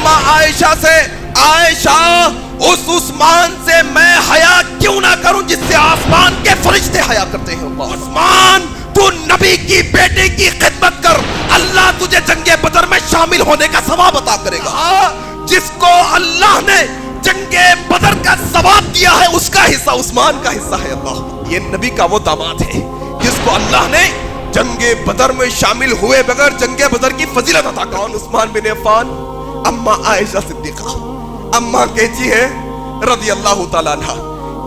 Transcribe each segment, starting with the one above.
अम्मा आयशा से, आयशा उस उस्मान से मैं हया क्यों ना करूं जिससे आसमान के फरिश्ते हया करते हैं। उस्मान तू नबी की बेटे की खिदमत कर, अल्लाह तुझे जंगे बदर में शामिल होने का सवाब अता करेगा। जिसको अल्लाह ने जंगे बदर का सवाब दिया है उसका हिस्सा उस्मान का हिस्सा है। अल्लाह, ये नबी का वो दामाद है जिसको अल्लाह ने जंगे बदर में शामिल हुए बगैर जंगे बदर की फजीलत अता। कौन? उस्मान बिन अफ़्फ़ान। अम्मा आयशा सिद्दीक़ा, अम्मा कहती है रज़ी अल्लाह तआला अन्हा,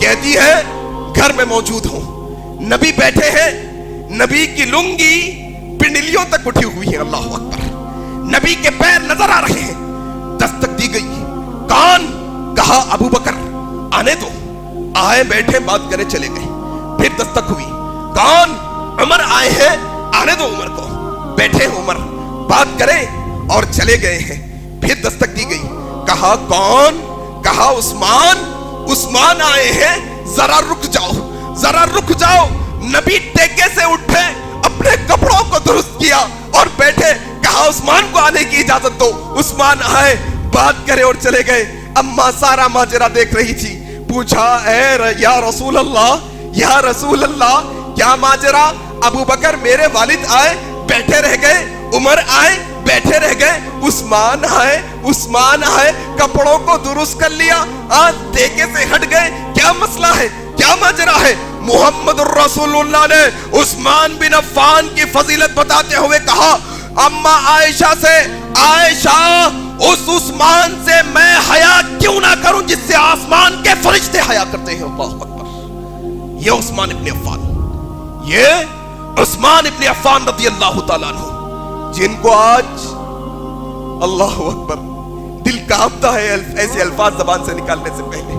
कहती है घर में मौजूद हूं, नबी बैठे हैं, नबी की लुंगी पिंडलियों तक उठी हुई है। अल्लाह अकबर। नबी के पैर नजर आ रहे हैं। दस्तक दी गई। कौन? कहा अबू बकर, आने दो। आए, बैठे, बात करे, चले गए। फिर दस्तक हुई। कौन? उमर आए हैं, आने दो उमर को। बैठे उमर, बात करें और चले गए हैं। फिर दस्तक दी गई। कहा कौन? कहा उस्मान। उस्मान आए हैं, जरा रुक जाओ, जरा रुक जाओ। नबी टेके से उठे, अपने कपड़ों को दुरुस्त किया और बैठे। कहा उस्मान को आने की इजाजत दो। उस्मान आए, बात करे और चले गए। अम्मा सारा माजरा देख रही थी। पूछा, या रसूल अल्लाह, या रसूल अल्लाह, क्या माजरा? अबू बकर मेरे वालिद आए, बैठे रह गए। उमर आए, बैठे रह गए। उस्मान आए, कपड़ों को दुरुस्त कर लिया, आज टेके से हट गए। क्या मसला है? क्या माजरा है? मुहम्मद रसूलुल्लाह ने उस्मान बिन अफ़्फ़ान की फजीलत बताते हुए कहा, अम्मा आयशा से, आयशा उस उस्मान से मैं हया क्यों ना करूं जिससे आसमान के फरिश्ते हया करते हैं। अल्लाह अकबर। ये उस्मान इब्न अफ़्फ़ान, ये उस्मान इब्न अफ़्फ़ान रज़ी अल्लाह तआला अन्हु, जिनको आज अल्लाह अकबर दिल कांपता है ऐसे अल्फाज जबान से निकालने से पहले।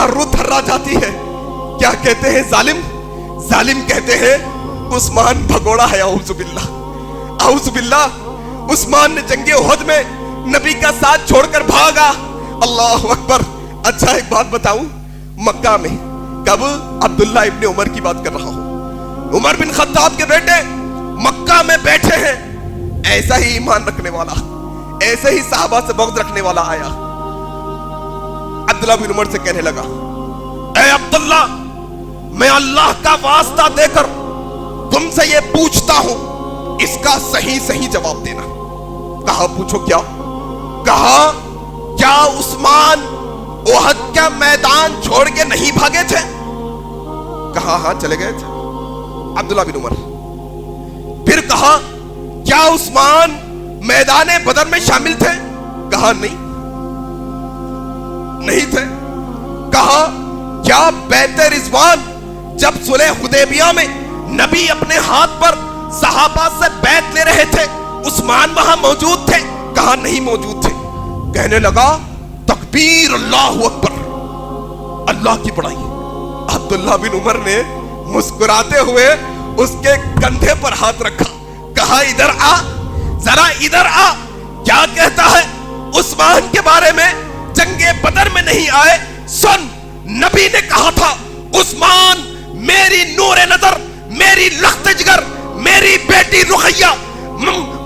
रूह थर्रा जाती है। क्या कहते हैं? जालिम। जालिम कहते हैं उस्मान भगोड़ा है। औज़ुबिल्लाह, औज़ुबिल्लाह। उस्मान ने जंगे उहद में नबी का साथ छोड़कर भागा। अल्लाह अकबर। अच्छा एक बात बताऊं, मक्का में कब? अब्दुल्ला इब्ने उमर की बात कर रहा हूं। उमर बिन खत्ताब के बेटे मक्का में बैठे हैं। ऐसा ही ईमान रखने वाला, ऐसे ही साहबा से बग़्ज़ रखने वाला आया। अब्दुल्ला बिन उमर से कहने लगा, ऐ अब्दुल्ला, मैं अल्लाह का वास्ता देकर तुमसे ये पूछता हूं, इसका सही सही जवाब देना। कहा पूछो क्या? कहा क्या उस्मान उहद का मैदान छोड़ के नहीं भागे थे? कहा हाँ चले गए थे अब्दुल्ला बिन उमर। फिर कहा क्या उस्मान मैदान बदर में शामिल थे? कहा नहीं, नहीं थे। कहा क्या बैत रिज़वान जब सुलह हुदैबिया में नबी अपने हाथ पर सहाबा से बैत ले रहे थे, उस्मान वहां मौजूद थे? कहा नहीं मौजूद थे। कहने लगा तकबीर, अल्लाह अकबर, अल्लाह की बड़ाई। अब्दुल्ला बिन उमर ने मुस्कुराते हुए उसके कंधे पर हाथ रखा। कहा इधर आ, जरा इधर आ। क्या कहता है उस्मान के बारे में? जंगे बदर में नहीं आए। सुन, नबी ने कहा था उस्मान मेरी नूरे नजर, मेरी लख्त जिगर, मेरी बेटी रुक़ैया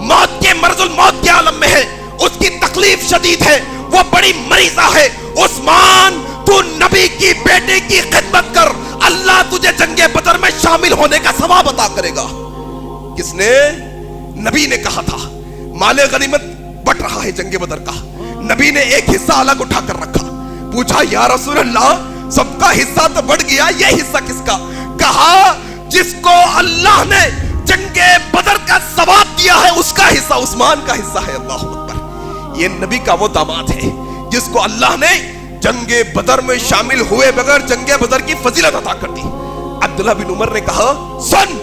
मौत के मर्जुल मौत के आलम में है, उसकी तकलीफ शदीद है, वो बड़ी मरीजा है। उस्मान तू नबी की बेटे की खिदमत कर, अल्लाह तुझे जंगे बदर में शामिल होने का सवाब अता करेगा। किसने? नबी ने कहा था। माले गनीमत बट रहा है जंगे बदर का, नबी ने एक हिस्सा अलग उठा कर रखा। पूछा या रसूल अल्लाह, सबका हिस्सा तो बढ़ गया, ये हिस्सा किसका? कहा जिसको अल्लाह ने जंगे बदर का सवाब दिया है उसका हिस्सा उस्मान का हिस्सा है। अल्लाह अकबर। ये नबी का वो दामाद है जिसको अल्लाह ने जंगे बदर में शामिल हुए बगैर जंगे बदर की फजीलत अता कर दी। अब्दुल्ला बिन उमर ने कहा सुन,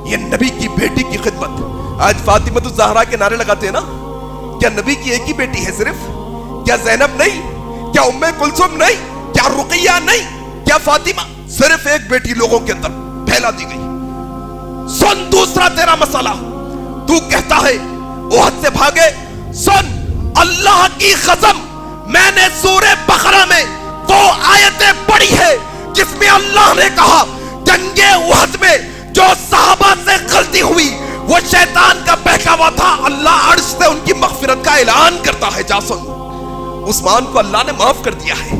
ये नबी की बेटी की खिदमत। आज फातिमा ज़हरा के नारे लगाते हैं ना, क्या नबी की एक ही बेटी है सिर्फ? क्या ज़ैनब नहीं? क्या उम्मे कुलसुम नहीं? क्या रुक़ैया नहीं? क्या फातिमा? सिर्फ एक बेटी लोगों के अंदर फैला दी गई। सुन दूसरा तेरा मसला, तू कहता है उहद से भागे। सुन, अल्लाह की कसम, मैंने सूरे बकरा में वो आयतें पढ़ी है जिसमें अल्लाह ने कहा जंगे उहद में जो सहाबा से गलती हुई वो शैतान का बहकावा था, अल्लाह अर्श से उनकी मग़फ़िरत का ऐलान करता है। जा सुन, عثمان کو اللہ نے معاف کر دیا ہے.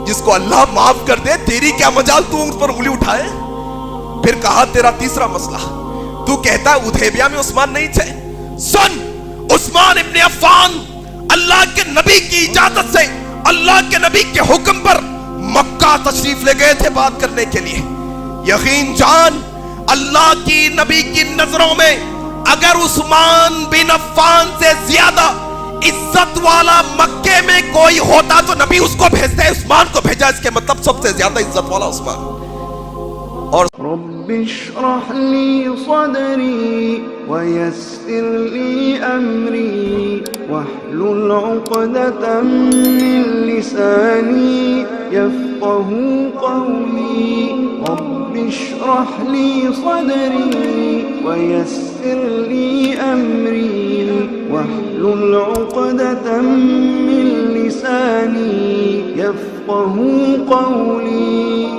جس کو اللہ معاف کر دے تیری کیا مجال تو اس پر انگلی اٹھائے. پھر کہا تیرا تیسرا مسئلہ, تو کہتا ہے حدیبیہ میں عثمان نہیں تھے. سن, عثمان ابن عفان اللہ کے نبی کی اجازت سے, اللہ کے نبی کے حکم پر مکہ تشریف لے گئے تھے بات کرنے کے لیے. یقین جان اللہ کی نبی کی نظروں میں اگر عثمان بن عفان سے زیادہ عزت والا مکے میں کوئی ہوتا تو نبی اس کو بھیجتے, عثمان کو بھیجا. اس کے مطلب سب سے زیادہ عزت والا عثمان. اور رب اشرح لي صدري ويسر لي أمري واحلل عقدة من لساني يفقه قولي. رب اشرح لي صدري ويسر لي أمري واحلل عقدة من لساني يفقه قولي.